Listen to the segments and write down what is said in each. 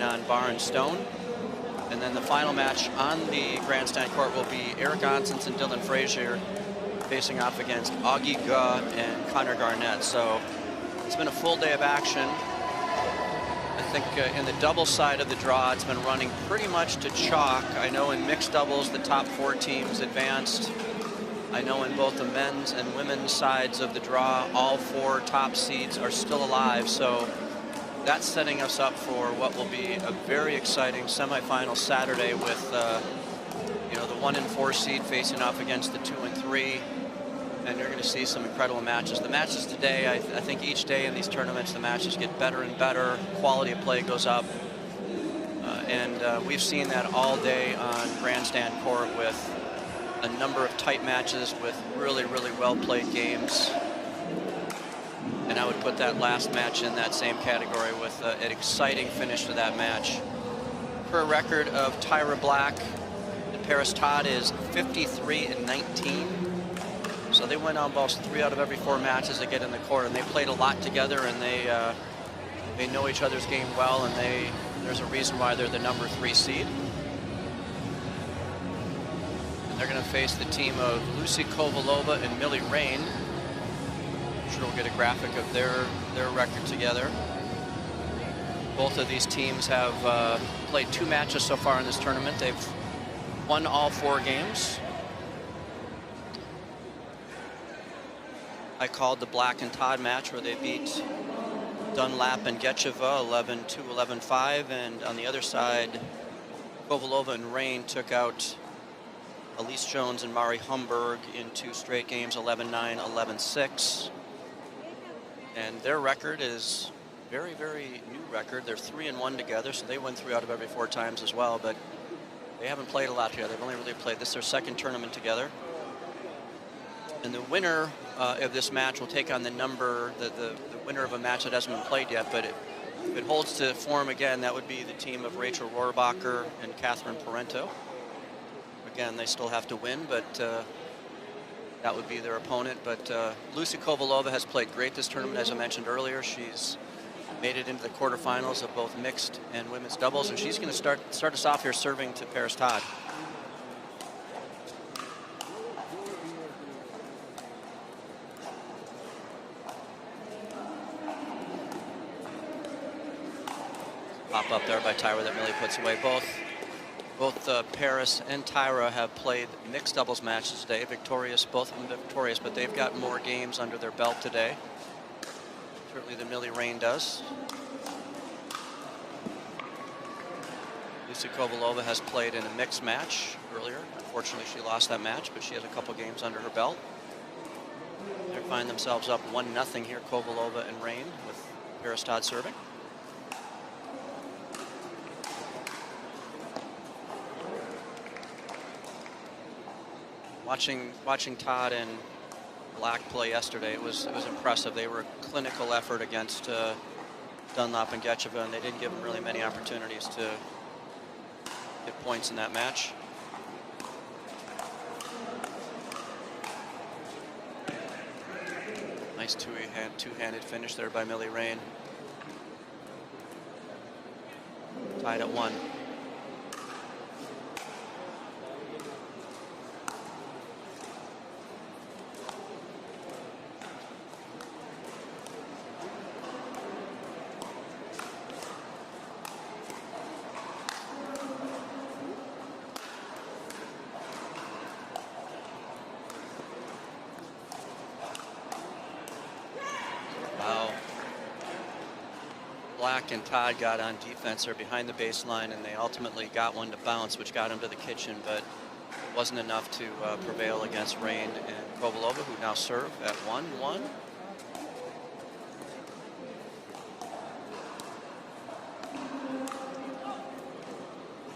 Rane on bar and stone. And then the final match on the grandstand court will be Eric Onsens and Dylan Frazier facing off against Augie Guh and Connor Garnett. So it's been a full day of action. I think in the double side of the draw, it's been running pretty much to chalk. I know in mixed doubles, the top 4 teams advanced. I know in both the men's and women's sides of the draw, all 4 top seeds are still alive. So that's setting us up for what will be a very exciting semifinal Saturday with, you know, the 1 and 4 seed facing off against the 2 and 3. And you're going to see some incredible matches. The matches today, I think each day in these tournaments, the matches get better and better. Quality of play goes up. And we've seen that all day on grandstand court with a number of tight matches with really, really well-played games. And I would put that last match in that same category with an exciting finish to that match. Her record of Tyra Black and Paris Todd is 53-19. So they win almost 3 out of every 4 matches they get in the court, and they played a lot together, and they know each other's game well, and there's a reason why they're the number 3 seed. And they're going to face the team of Lucy Kovalova and Millie Rane. I'm sure we'll get a graphic of their record together. Both of these teams have played 2 matches so far in this tournament. They've won all 4 games. I called the Black and Todd match where they beat Dunlap and Getcheva 11-2, 11-5, and on the other side, Kovalova and Rane took out Elise Jones and Mari Humberg in 2 straight games, 11-9, 11-6. And their record is very, very new record. They're 3-1 together, so they win 3 out of every 4 times as well, but they haven't played a lot together. They've only really played this, their 2nd tournament together. And the winner of this match will take on the winner of a match that hasn't been played yet, but if it holds to form again, that would be the team of Rachel Rohrbacher and Catherine Parento. Again, they still have to win, but that would be their opponent. But Lucy Kovalova has played great this tournament, as I mentioned earlier. She's made it into the quarterfinals of both mixed and women's doubles, and she's going to start us off here serving to Paris Todd. Pop up there by Tyra that Millie puts away. Both Paris and Tyra have played mixed doubles matches today. Victorious, both of them victorious, but they've got more games under their belt today. Certainly than Millie Rane does. Lucy Kovalova has played in a mixed match earlier. Unfortunately, she lost that match, but she has a couple games under her belt. They find themselves up 1-0 here, Kovalova and Rane, with Paris Todd serving. Watching Todd and Black play yesterday, it was impressive. They were a clinical effort against Dunlap and Getcheva, and they didn't give them really many opportunities to get points in that match. Nice two-handed finish there by Millie Rane. Tied at 1. Black and Todd got on defense or behind the baseline, and they ultimately got one to bounce, which got him to the kitchen, but it wasn't enough to prevail against Rane and Kovalova, who now serve at 1-1.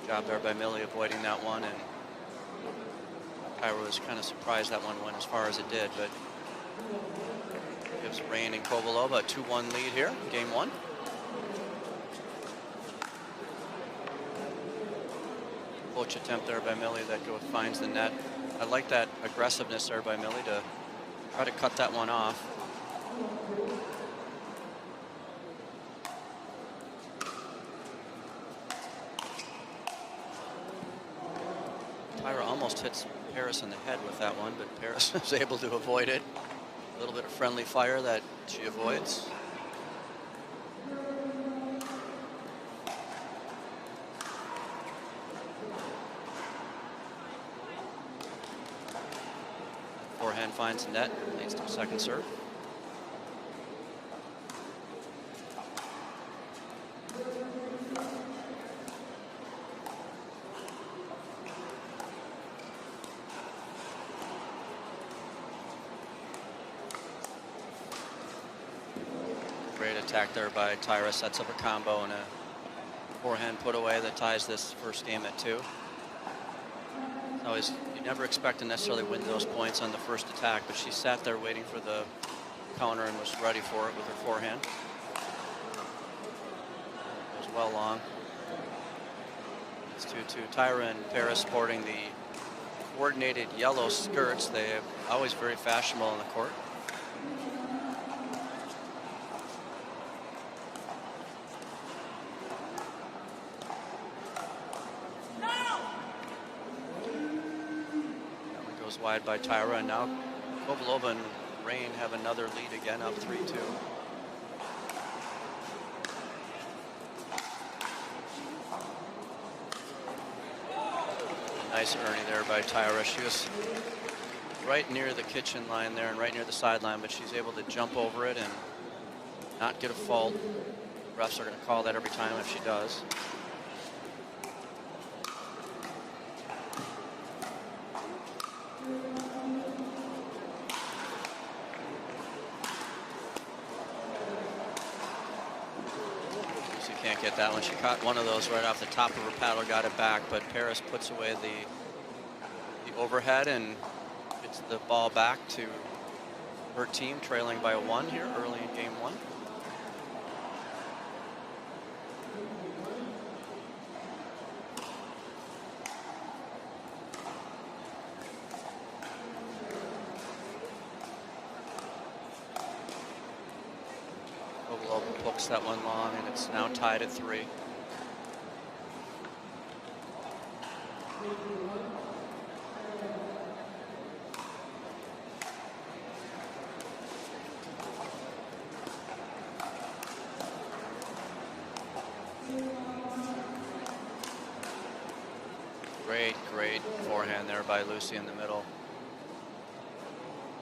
Good job there by Millie avoiding that one, and Tyra was kind of surprised that one went as far as it did, but gives Rane and Kovalova a 2-1 lead here, game 1. Poach attempt there by Millie that finds the net. I like that aggressiveness there by Millie to try to cut that one off. Tyra almost hits Paris in the head with that one, but Paris is able to avoid it. A little bit of friendly fire that she avoids. Forehand finds the net, leads to a second serve. Great attack there by Tyra, sets up a combo and a forehand put away that ties this first game at 2. Always, you never expect to necessarily win those points on the first attack, but she sat there waiting for the counter and was ready for it with her forehand. Goes well long. It's 2-2. Tyra and Paris sporting the coordinated yellow skirts. They are always very fashionable on the court. Wide by Tyra, and now Kovalova and Rane have another lead again, up 3-2. Nice Ernie there by Tyra. She was right near the kitchen line there and right near the sideline, but she's able to jump over it and not get a fault. Refs are going to call that every time if she does. Can't get that one. She caught one of those right off the top of her paddle, got it back, but Paris puts away the overhead and gets the ball back to her team, trailing by 1 here early in game 1. Hooks that one long, and it's now tied at 3. Great forehand there by Lucy in the middle.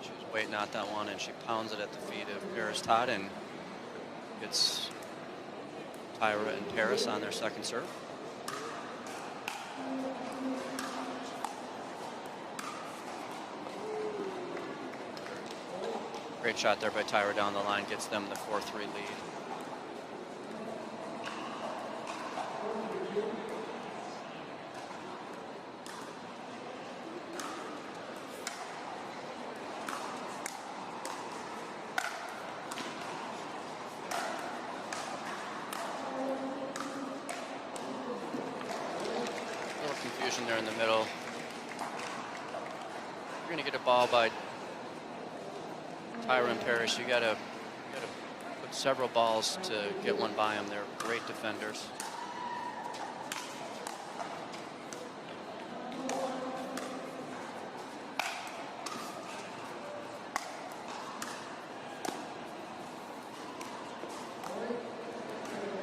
She was waiting out that one, and she pounds it at the feet of Paris Todd, and it's Tyra and Paris on their second serve. Great shot there by Tyra down the line, gets them the 4-3 lead. Confusion there in the middle. You're going to get a ball by Tyra and Paris. You got to put several balls to get one by them. They're great defenders.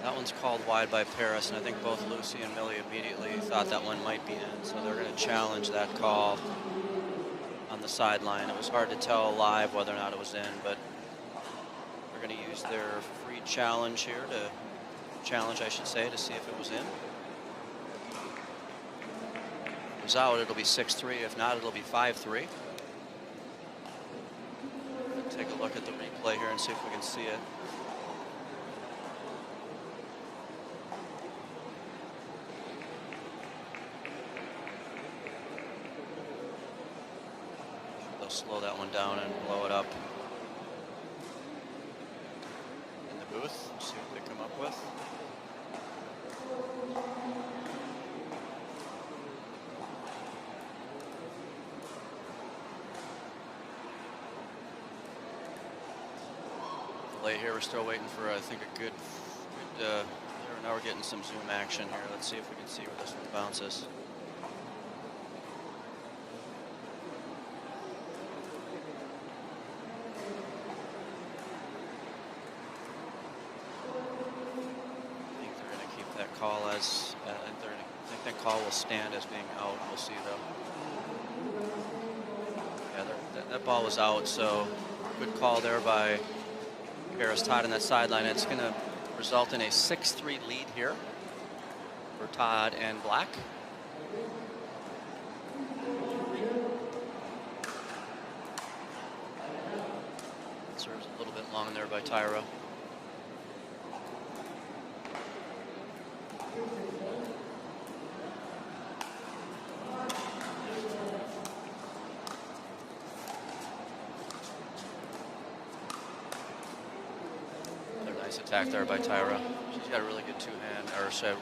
That one's called wide by Paris, and I think both Lucy and Millie immediately thought that one might be in, so they're going to challenge that call on the sideline. It was hard to tell live whether or not it was in, but they're going to use their free challenge here I should say, to see if it was in. If it was out, it'll be 6-3. If not, it'll be 5-3. Take a look at the replay here and see if we can see it. Slow that one down and blow it up in the booth. See what they come up with. Late here, we're still waiting for I think a good now we're getting some zoom action here. Let's see if we can see where this one bounces. as I think that call will stand as being out. We'll see though. Yeah, that ball was out, so good call there by Paris Todd on that sideline. It's going to result in a 6-3 lead here for Todd and Black. Serves a little bit long there by Tyra. Nice attack there by Tyra. She's got a really good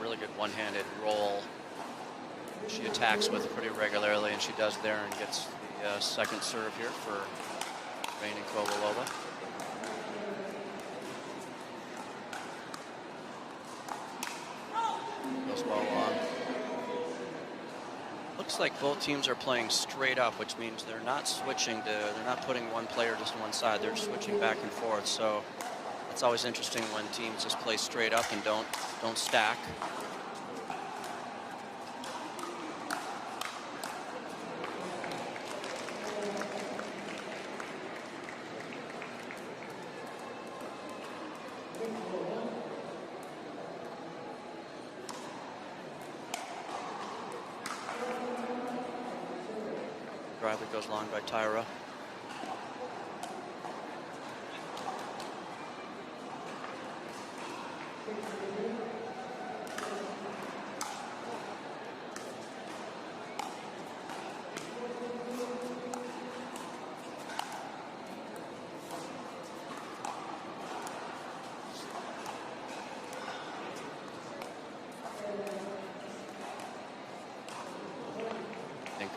really good one-handed roll. She attacks with pretty regularly, and she does there and gets the second serve here for Rane and Kovalova. Goes well long. Looks like both teams are playing straight up, which means they're not switching they're not putting one player just on one side. They're switching back and forth. So it's always interesting when teams just play straight up and don't stack. Drive that goes long by Tyra.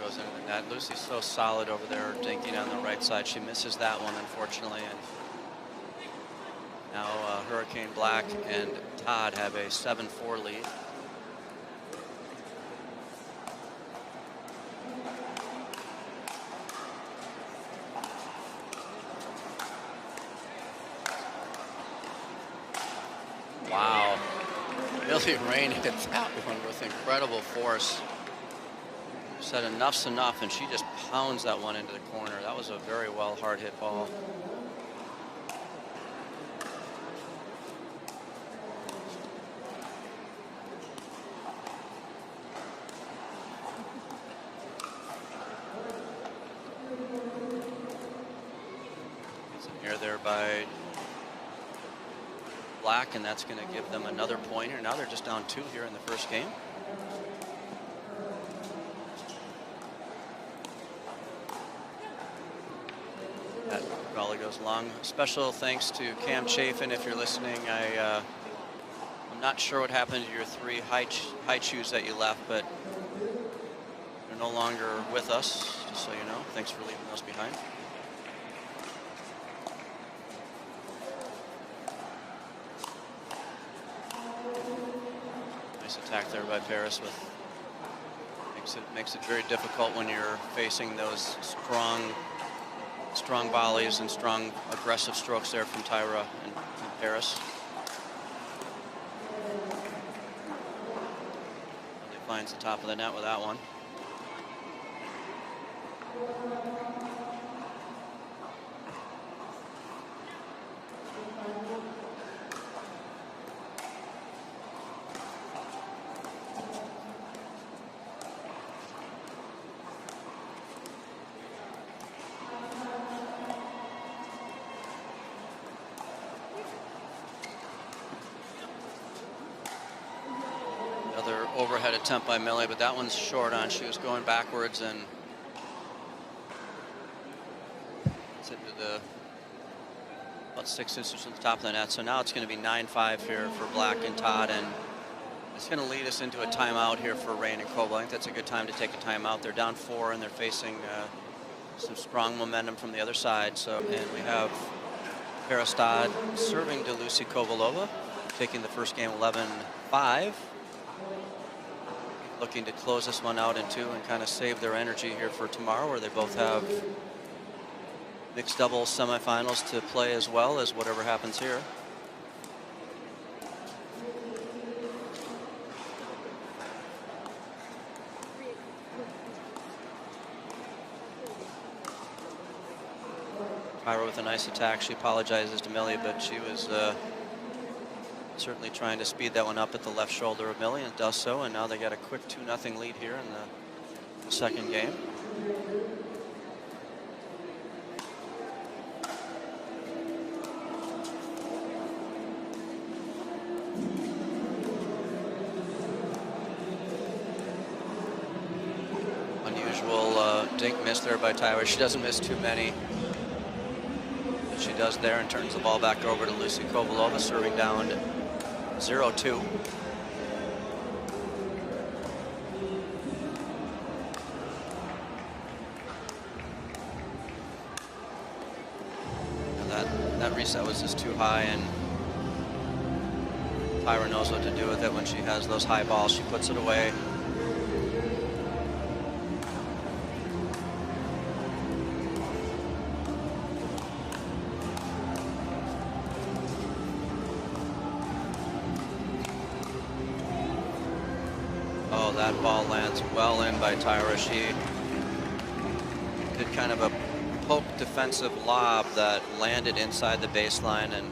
Goes into the net. Lucy's so solid over there, dinking on the right side. She misses that one, unfortunately. And now Hurricane Black and Todd have a 7-4 lead. Wow. Really Rane hit that one with incredible force. Said enough's enough, and she just pounds that one into the corner. That was a very well hard hit ball. Gets an air there by Black, and that's going to give them another point here. Now they're just down 2 here in the first game. Volley goes long. Special thanks to Cam Chafin, if you're listening. I'm not sure what happened to your 3 high chews that you left, but they're no longer with us, just so you know. Thanks for leaving those behind. Nice attack there by Paris. Makes it very difficult when you're facing those strong volleys and strong aggressive strokes there from Tyra and Paris. He finds the top of the net with that one. Overhead attempt by Millie, but that one's short on. She was going backwards, and it's into about 6 inches from the top of the net. So now it's going to be 9-5 here for Black and Todd, and it's going to lead us into a timeout here for Rane and Kovalova. I think that's a good time to take a timeout. They're down 4, and they're facing some strong momentum from the other side. So, and we have Paris Todd serving to Lucy Kovalova, taking the first game 11-5. Looking to close this one out in 2 and kind of save their energy here for tomorrow, where they both have mixed doubles semifinals to play, as well as whatever happens here. Tyra with a nice attack. She apologizes to Millie, but she was certainly trying to speed that one up at the left shoulder of Millie, and does so. And now they got a quick 2-0 lead here in the second game. Unusual dink miss there by Tyra. She doesn't miss too many. She does there and turns the ball back over to Lucy Kovalova, serving down 0-2. That reset was just too high, and Tyra knows what to do with it when she has those high balls. She puts it away. Oh, that ball lands well in by Tyra. She did kind of a poke defensive lob that landed inside the baseline, and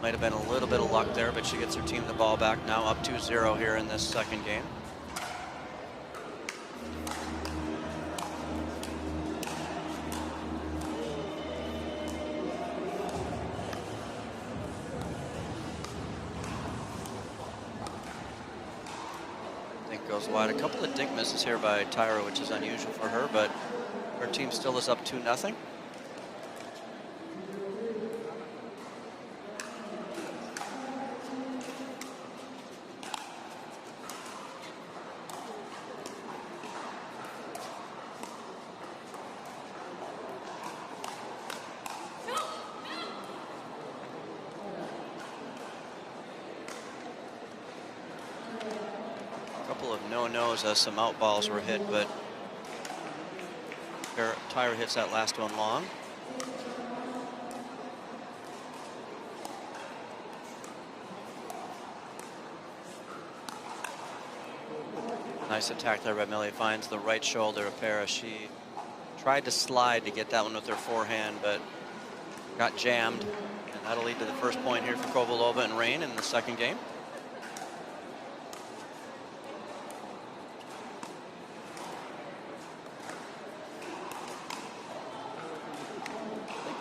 might have been a little bit of luck there, but she gets her team the ball back, now up 2-0 here in this second game. Dink goes wide. A couple of dink misses here by Tyra, which is unusual for her, but her team still is up 2-0. A couple of no-nos as some out balls were hit, but Tyra hits that last one long. Nice attack there by Millie. Finds the right shoulder of Paris. She tried to slide to get that one with her forehand, but got jammed. And that'll lead to the first point here for Kovalova and Rane in the second game.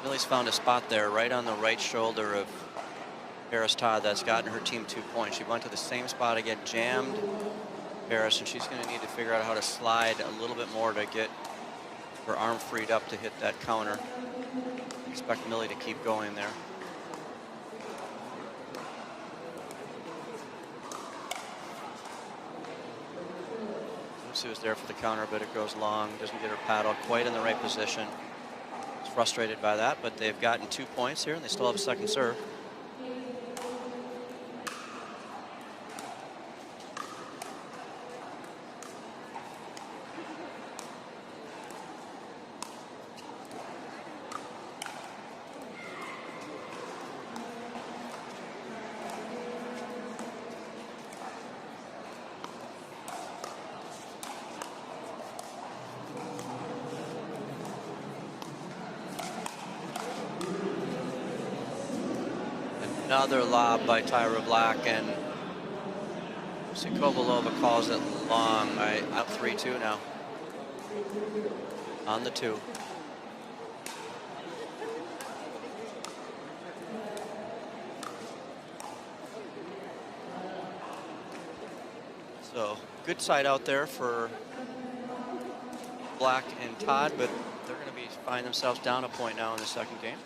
Millie's found a spot there right on the right shoulder of Paris Todd that's gotten her team 2 points. She went to the same spot again, jammed Paris, and she's going to need to figure out how to slide a little bit more to get her arm freed up to hit that counter. Expect Millie to keep going there. Lucy was there for the counter, but it goes long. Doesn't get her paddle quite in the right position. Frustrated by that, but they've gotten 2 points here, and they still have a second serve. Another lob by Tyra Black, and Kovalova calls it long. Out 3-2 now. On the 2. So good side out there for Black and Todd, but they're going to find themselves down a point now in the second game.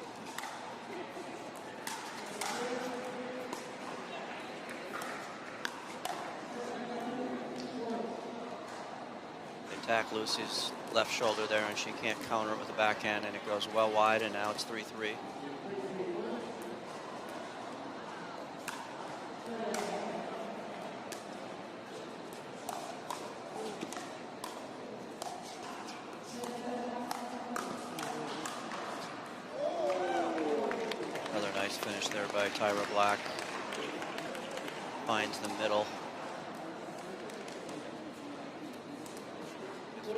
Attack Lucy's left shoulder there, and she can't counter it with the backhand, and it goes well wide, and now it's 3-3. Another nice finish there by Tyra Black. Finds the middle.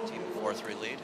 Team 4-3 lead.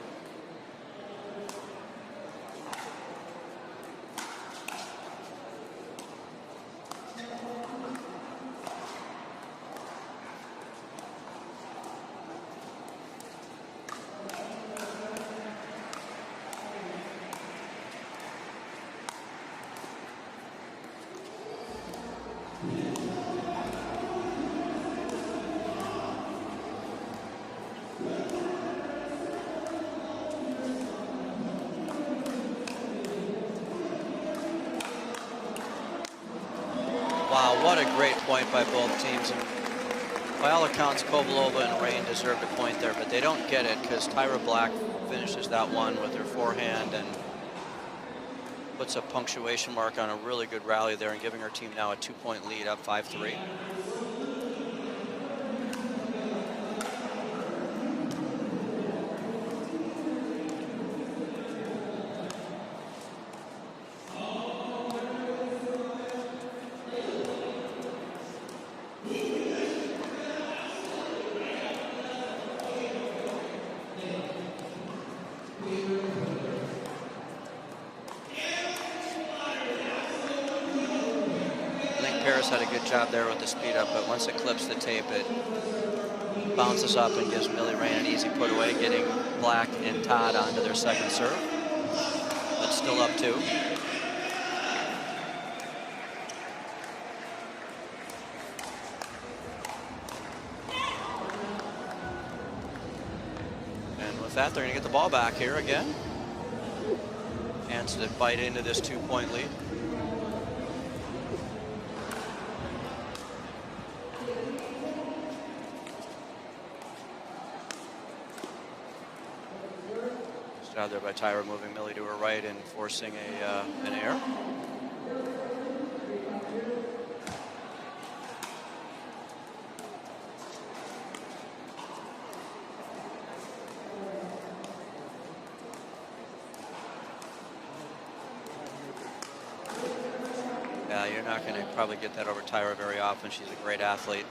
point by both teams. And by all accounts, Kovalova and Rane deserved a point there, but they don't get it because Tyra Black finishes that one with her forehand and puts a punctuation mark on a really good rally there and giving her team now a 2-point lead, up 5-3. Had a good job there with the speed up, but once it clips the tape, it bounces up and gives Millie Rane an easy put away, getting Black and Todd onto their second serve. But still up 2. And with that, they're going to get the ball back here again. Hands to bite into this 2-point lead. Out there by Tyra, moving Millie to her right and forcing an error. Yeah, you're not going to probably get that over Tyra very often. She's a great athlete.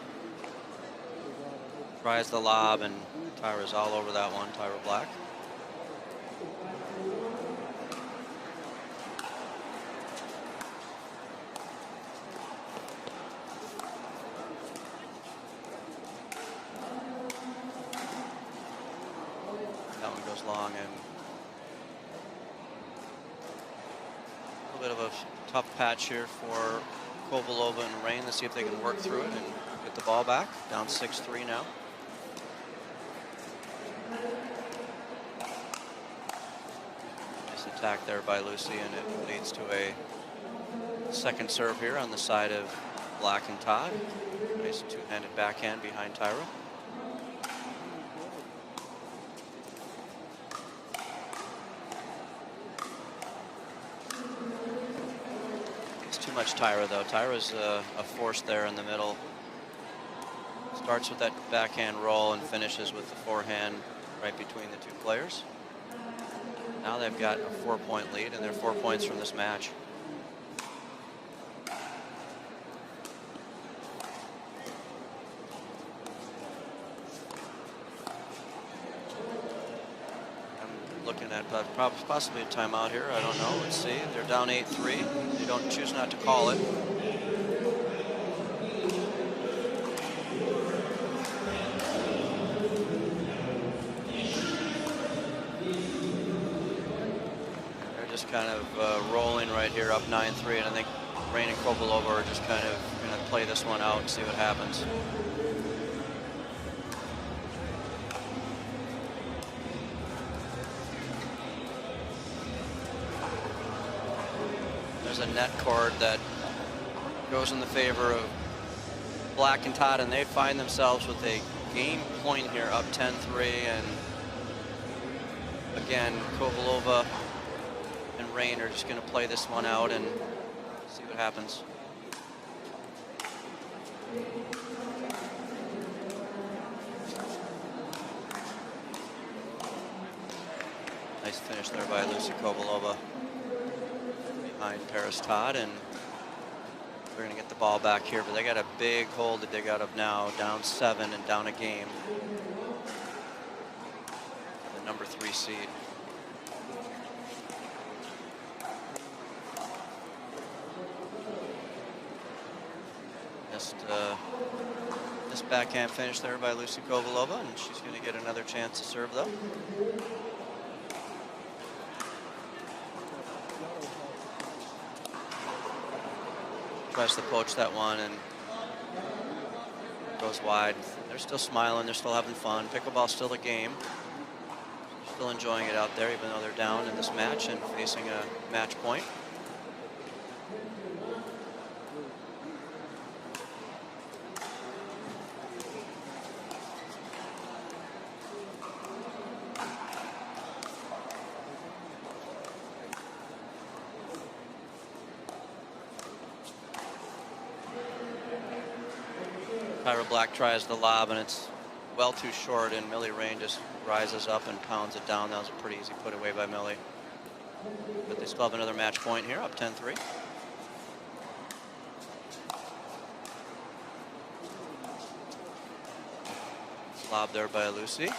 Tries the lob, and Tyra's all over that one, Tyra Black. Long and a little bit of a tough patch here for Kovalova and Rane. Let's see if they can work through it and get the ball back. Down 6-3 now. Nice attack there by Lucy, and it leads to a second serve here on the side of Black and Todd. Nice two-handed backhand behind Tyra. Much Tyra though. Tyra's a force there in the middle. Starts with that backhand roll and finishes with the forehand right between the two players. Now they've got a 4-point lead, and they're 4 points from this match. Looking at possibly a timeout here. I don't know. Let's see. They're down 8-3. They don't choose not to call it. They're just kind of rolling right here, up 9-3, and I think Rane and Kovalova are just kind of going to play this one out and see what happens. There's a net cord that goes in the favor of Black and Todd, and they find themselves with a game point here, up 10-3. And again, Kovalova and Rane are just going to play this one out and see what happens. Nice finish there by Lucy Kovalova behind Paris Todd, and they're going to get the ball back here, but they got a big hole to dig out of now, down 7 and down a game. The number 3 seed. This backhand finish there by Lucy Kovalova, and she's going to get another chance to serve though. Tries to poach that one and goes wide. They're still smiling, they're still having fun. Pickleball's still a game. Still enjoying it out there, even though they're down in this match and facing a match point. Tyra Black tries the lob, and it's well too short, and Millie Rane just rises up and pounds it down. That was a pretty easy put away by Millie. But they still have another match point here, up 10-3. Lob there by Lucy.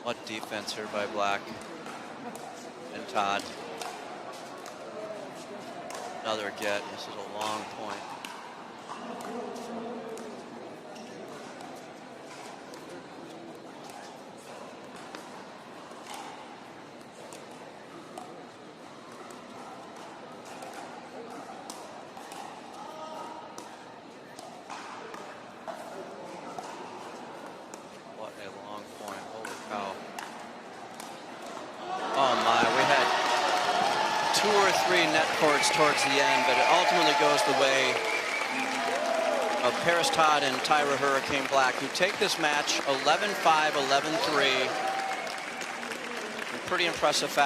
What defense here by Black and Todd. Another get. This is a long point. What a long point. Holy cow. Oh my, we had 2 or 3 net courts towards the end, but it ultimately goes the way of Paris Todd and Tyra Hurricane Black, who take this match 11-5, 11-3. Pretty impressive fashion.